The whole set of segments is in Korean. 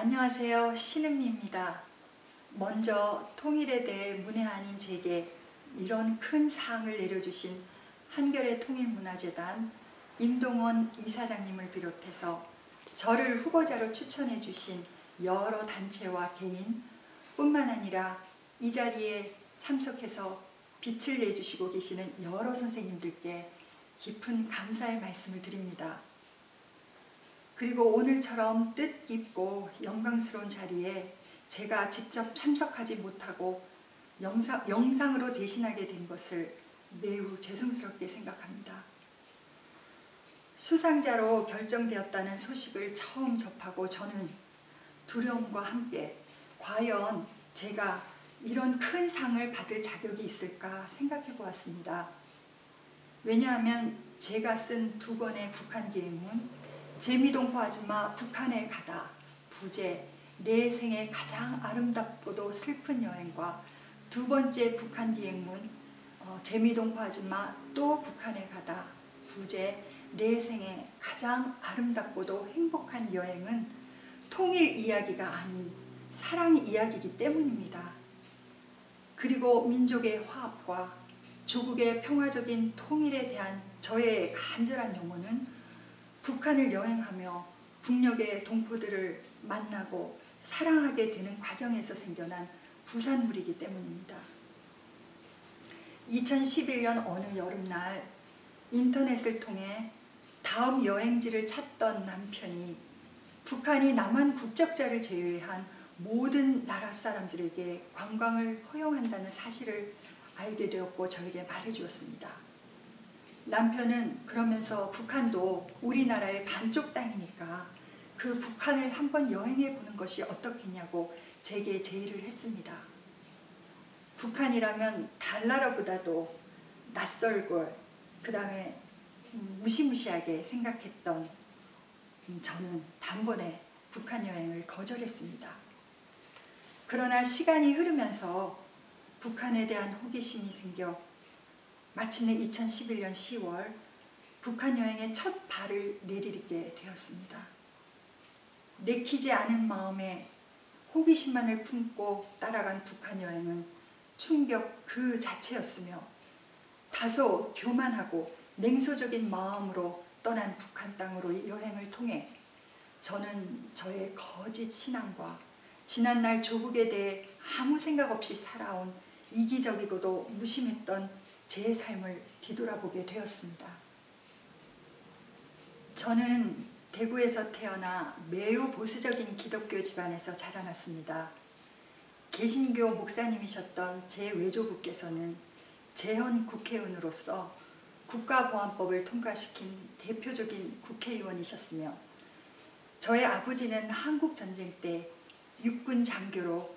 안녕하세요. 신은미입니다. 먼저 통일에 대해 문외한인 제게 이런 큰 상을 내려주신 한겨레 통일문화재단 임동원 이사장님을 비롯해서 저를 후보자로 추천해 주신 여러 단체와 개인 뿐만 아니라 이 자리에 참석해서 빛을 내주시고 계시는 여러 선생님들께 깊은 감사의 말씀을 드립니다. 그리고 오늘처럼 뜻깊고 영광스러운 자리에 제가 직접 참석하지 못하고 영상으로 대신하게 된 것을 매우 죄송스럽게 생각합니다. 수상자로 결정되었다는 소식을 처음 접하고 저는 두려움과 함께 과연 제가 이런 큰 상을 받을 자격이 있을까 생각해 보았습니다. 왜냐하면 제가 쓴 2권의 북한기행문 재미동포 아줌마 북한에 가다, 부제 내 생애 가장 아름답고도 슬픈 여행과 2번째 북한기행문 재미동포 아줌마 또 북한에 가다, 부제 내 생애 가장 아름답고도 행복한 여행은 통일 이야기가 아닌 사랑 이야기이기 때문입니다. 그리고 민족의 화합과 조국의 평화적인 통일에 대한 저의 간절한 염원은 북한을 여행하며 북녘의 동포들을 만나고 사랑하게 되는 과정에서 생겨난 부산물이기 때문입니다. 2011년 어느 여름날 인터넷을 통해 다음 여행지를 찾던 남편이 북한이 남한 국적자를 제외한 모든 나라 사람들에게 관광을 허용한다는 사실을 알게 되었고 저에게 말해주었습니다. 남편은 그러면서 북한도 우리나라의 반쪽 땅이니까 그 북한을 한번 여행해 보는 것이 어떻겠냐고 제게 제의를 했습니다. 북한이라면 달나라보다도 낯설고 그 다음에 무시무시하게 생각했던 저는 단번에 북한 여행을 거절했습니다. 그러나 시간이 흐르면서 북한에 대한 호기심이 생겨 마침내 2011년 10월 북한 여행에 첫 발을 내디디게 되었습니다. 내키지 않은 마음에 호기심만을 품고 따라간 북한 여행은 충격 그 자체였으며 다소 교만하고 냉소적인 마음으로 떠난 북한 땅으로 여행을 통해 저는 저의 거짓 신앙과 지난날 조국에 대해 아무 생각 없이 살아온 이기적이고도 무심했던 제 삶을 뒤돌아보게 되었습니다. 저는 대구에서 태어나 매우 보수적인 기독교 집안에서 자라났습니다. 개신교 목사님이셨던 제 외조부께서는 재헌 국회의원으로서 국가보안법을 통과시킨 대표적인 국회의원이셨으며 저의 아버지는 한국전쟁 때 육군 장교로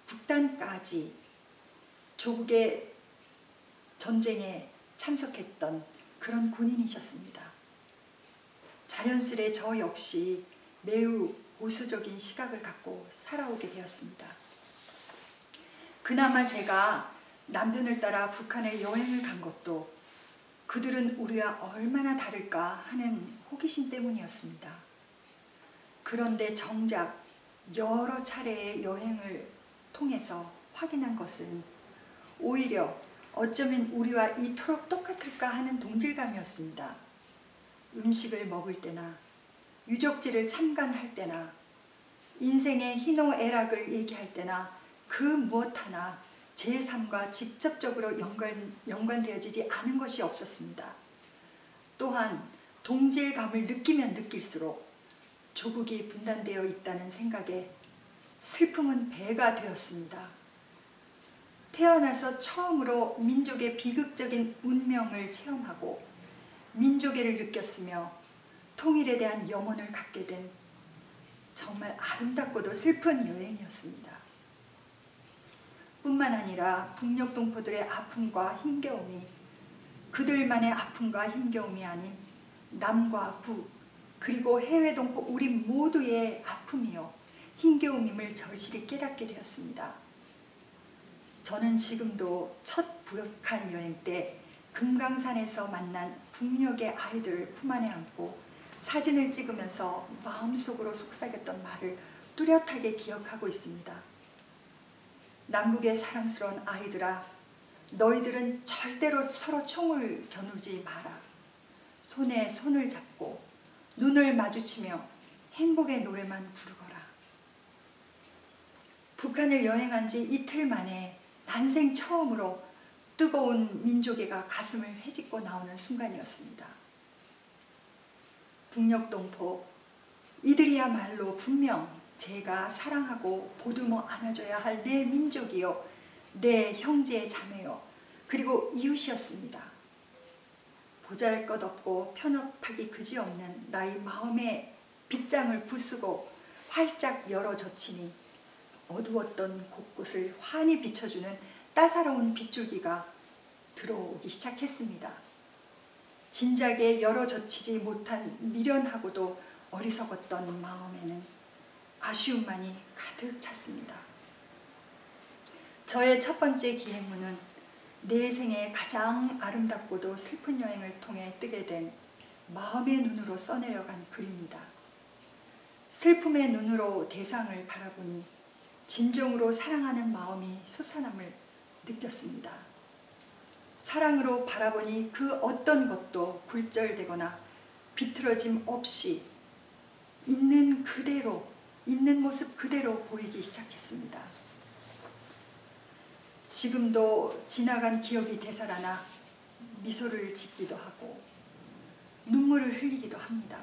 북단까지 조국의 전쟁에 참석했던 그런 군인이셨습니다. 자연스레 저 역시 매우 보수적인 시각을 갖고 살아오게 되었습니다. 그나마 제가 남편을 따라 북한에 여행을 간 것도 그들은 우리와 얼마나 다를까 하는 호기심 때문이었습니다. 그런데 정작 여러 차례의 여행을 통해서 확인한 것은 오히려 어쩌면 우리와 이토록 똑같을까 하는 동질감이었습니다. 음식을 먹을 때나 유적지를 참관할 때나 인생의 희노애락을 얘기할 때나 그 무엇 하나 제 삶과 직접적으로 연관되어지지 않은 것이 없었습니다. 또한 동질감을 느끼면 느낄수록 조국이 분단되어 있다는 생각에 슬픔은 배가 되었습니다. 태어나서 처음으로 민족의 비극적인 운명을 체험하고 민족애를 느꼈으며 통일에 대한 염원을 갖게 된 정말 아름답고도 슬픈 여행이었습니다. 뿐만 아니라 북녘 동포들의 아픔과 힘겨움이 그들만의 아픔과 힘겨움이 아닌 남과 북 그리고 해외 동포 우리 모두의 아픔이요 힘겨움임을 절실히 깨닫게 되었습니다. 저는 지금도 첫 북한 여행 때 금강산에서 만난 북녘의 아이들을 품 안에 안고 사진을 찍으면서 마음속으로 속삭였던 말을 뚜렷하게 기억하고 있습니다. 남북의 사랑스러운 아이들아, 너희들은 절대로 서로 총을 겨누지 마라. 손에 손을 잡고 눈을 마주치며 행복의 노래만 부르거라. 북한을 여행한 지 이틀 만에 난생 처음으로 뜨거운 민족애가 가슴을 헤집고 나오는 순간이었습니다. 북녘동포, 이들이야말로 분명 제가 사랑하고 보듬어 안아줘야 할 내 민족이요, 내 형제 자매요, 그리고 이웃이었습니다. 보잘것없고 편협하기 그지없는 나의 마음의 빗장을 부수고 활짝 열어젖히니 어두웠던 곳곳을 환히 비춰주는 따사로운 빗줄기가 들어오기 시작했습니다. 진작에 열어젖히지 못한 미련하고도 어리석었던 마음에는 아쉬움만이 가득 찼습니다. 저의 첫 번째 기행문은 내 생에 가장 아름답고도 슬픈 여행을 통해 뜨게 된 마음의 눈으로 써내려간 글입니다. 슬픔의 눈으로 대상을 바라보니 진정으로 사랑하는 마음이 솟아남을 느꼈습니다. 사랑으로 바라보니 그 어떤 것도 굴절되거나 비틀어짐 없이 있는 그대로, 있는 모습 그대로 보이기 시작했습니다. 지금도 지나간 기억이 되살아나 미소를 짓기도 하고 눈물을 흘리기도 합니다.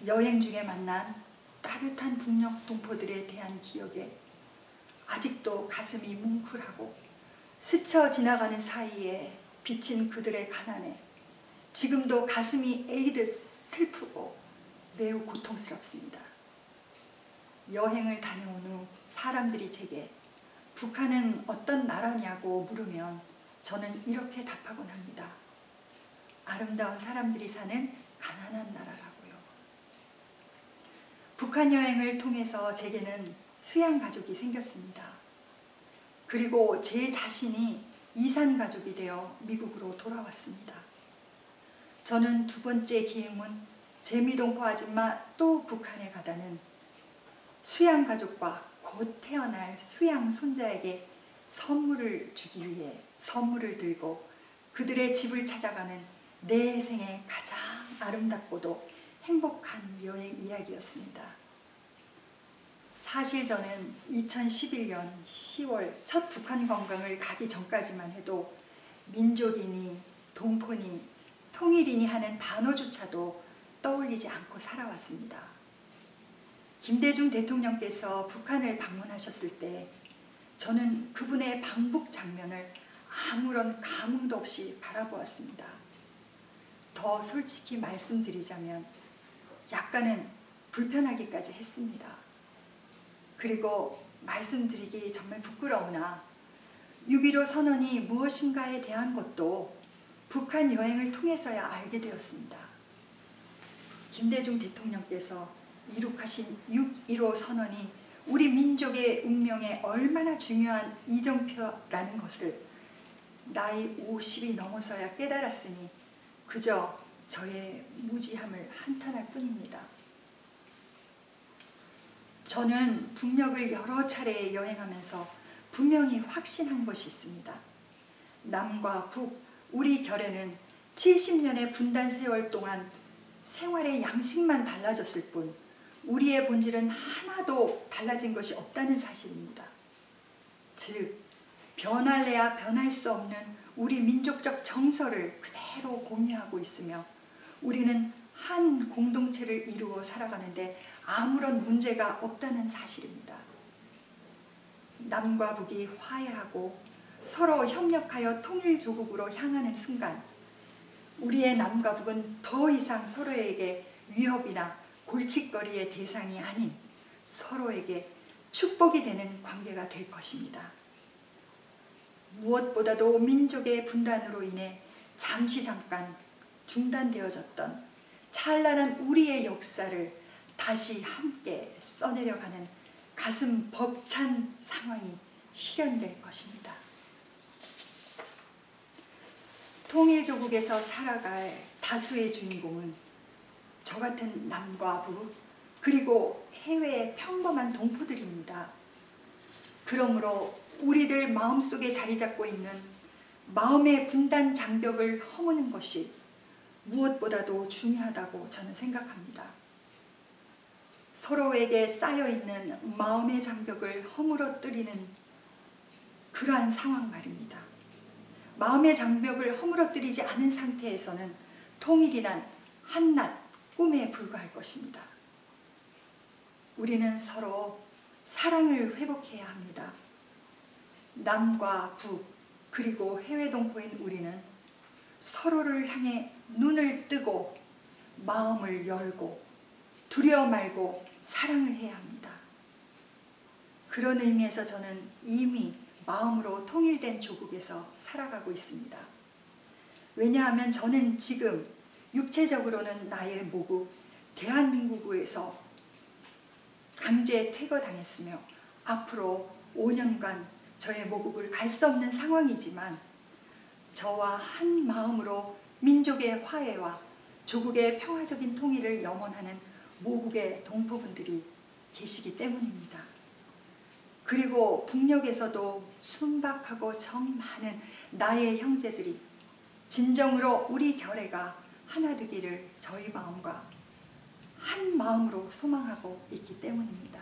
여행 중에 만난 따뜻한 북녘 동포들에 대한 기억에 아직도 가슴이 뭉클하고 스쳐 지나가는 사이에 비친 그들의 가난에 지금도 가슴이 에이듯 슬프고 매우 고통스럽습니다. 여행을 다녀온 후 사람들이 제게 북한은 어떤 나라냐고 물으면 저는 이렇게 답하곤 합니다. 아름다운 사람들이 사는 가난한 나라라고요. 북한 여행을 통해서 제게는 수양 가족이 생겼습니다. 그리고 제 자신이 이산 가족이 되어 미국으로 돌아왔습니다. 저는 두 번째 기행문 재미동포 아줌마 또 북한에 가다는 수양 가족과 곧 태어날 수양 손자에게 선물을 주기 위해 선물을 들고 그들의 집을 찾아가는 내 생의 가장 아름답고도 행복한 여행 이야기였습니다. 사실 저는 2011년 10월 첫 북한 관광을 가기 전까지만 해도 민족이니 동포니 통일이니 하는 단어조차도 떠올리지 않고 살아왔습니다. 김대중 대통령께서 북한을 방문하셨을 때 저는 그분의 방북 장면을 아무런 감흥도 없이 바라보았습니다. 더 솔직히 말씀드리자면 약간은 불편하기까지 했습니다. 그리고 말씀드리기 정말 부끄러우나 6.15 선언이 무엇인가에 대한 것도 북한 여행을 통해서야 알게 되었습니다. 김대중 대통령께서 이룩하신 6.15 선언이 우리 민족의 운명에 얼마나 중요한 이정표라는 것을 나이 50이 넘어서야 깨달았으니 그저 저의 무지함을 한탄할 뿐입니다. 저는 북녘을 여러 차례 여행하면서 분명히 확신한 것이 있습니다. 남과 북, 우리 결에는 70년의 분단 세월 동안 생활의 양식만 달라졌을 뿐 우리의 본질은 하나도 달라진 것이 없다는 사실입니다. 즉, 변할래야 변할 수 없는 우리 민족적 정서를 그대로 공유하고 있으며 우리는 한 공동체를 이루어 살아가는데 아무런 문제가 없다는 사실입니다. 남과 북이 화해하고 서로 협력하여 통일조국으로 향하는 순간 우리의 남과 북은 더 이상 서로에게 위협이나 골칫거리의 대상이 아닌 서로에게 축복이 되는 관계가 될 것입니다. 무엇보다도 민족의 분단으로 인해 잠깐 중단되어졌던 찬란한 우리의 역사를 다시 함께 써내려가는 가슴 벅찬 상황이 실현될 것입니다. 통일조국에서 살아갈 다수의 주인공은 저 같은 남과 북 그리고 해외의 평범한 동포들입니다. 그러므로 우리들 마음속에 자리 잡고 있는 마음의 분단 장벽을 허무는 것이 무엇보다도 중요하다고 저는 생각합니다. 서로에게 쌓여있는 마음의 장벽을 허물어뜨리는 그러한 상황 말입니다. 마음의 장벽을 허물어뜨리지 않은 상태에서는 통일이란 한낱 꿈에 불과할 것입니다. 우리는 서로 사랑을 회복해야 합니다. 남과 북 그리고 해외 동포인 우리는 서로를 향해 눈을 뜨고 마음을 열고 두려워 말고 사랑을 해야 합니다. 그런 의미에서 저는 이미 마음으로 통일된 조국에서 살아가고 있습니다. 왜냐하면 저는 지금 육체적으로는 나의 모국 대한민국에서 강제 퇴거당했으며 앞으로 5년간 저의 모국을 갈 수 없는 상황이지만 저와 한 마음으로 민족의 화해와 조국의 평화적인 통일을 염원하는 모국의 동포분들이 계시기 때문입니다. 그리고 북녘에서도 순박하고 정 많은 나의 형제들이 진정으로 우리 결애가 하나 되기를 저희 마음과 한 마음으로 소망하고 있기 때문입니다.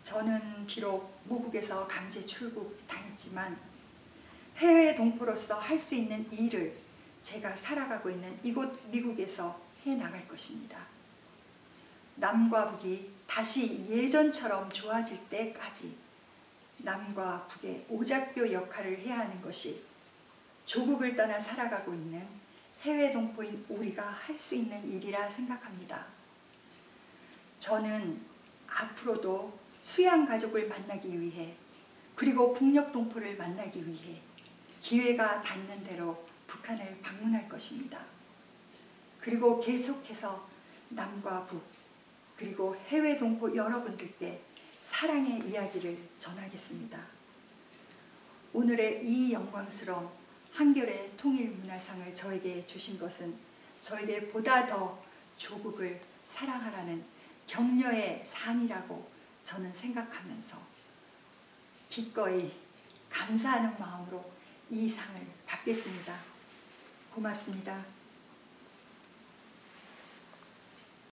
저는 비록 모국에서 강제 출국 당했지만 해외 동포로서 할 수 있는 일을 제가 살아가고 있는 이곳 미국에서 해나갈 것입니다. 남과 북이 다시 예전처럼 좋아질 때까지 남과 북의 오작교 역할을 해야 하는 것이 조국을 떠나 살아가고 있는 해외 동포인 우리가 할 수 있는 일이라 생각합니다. 저는 앞으로도 수양 가족을 만나기 위해 그리고 북녘 동포를 만나기 위해 기회가 닿는 대로 북한을 방문할 것입니다. 그리고 계속해서 남과 북 그리고 해외 동포 여러분들께 사랑의 이야기를 전하겠습니다. 오늘의 이 영광스러운 한겨레 통일문화상을 저에게 주신 것은 저에게 보다 더 조국을 사랑하라는 격려의 상이라고 저는 생각하면서 기꺼이 감사하는 마음으로 이 상을 받겠습니다. 고맙습니다.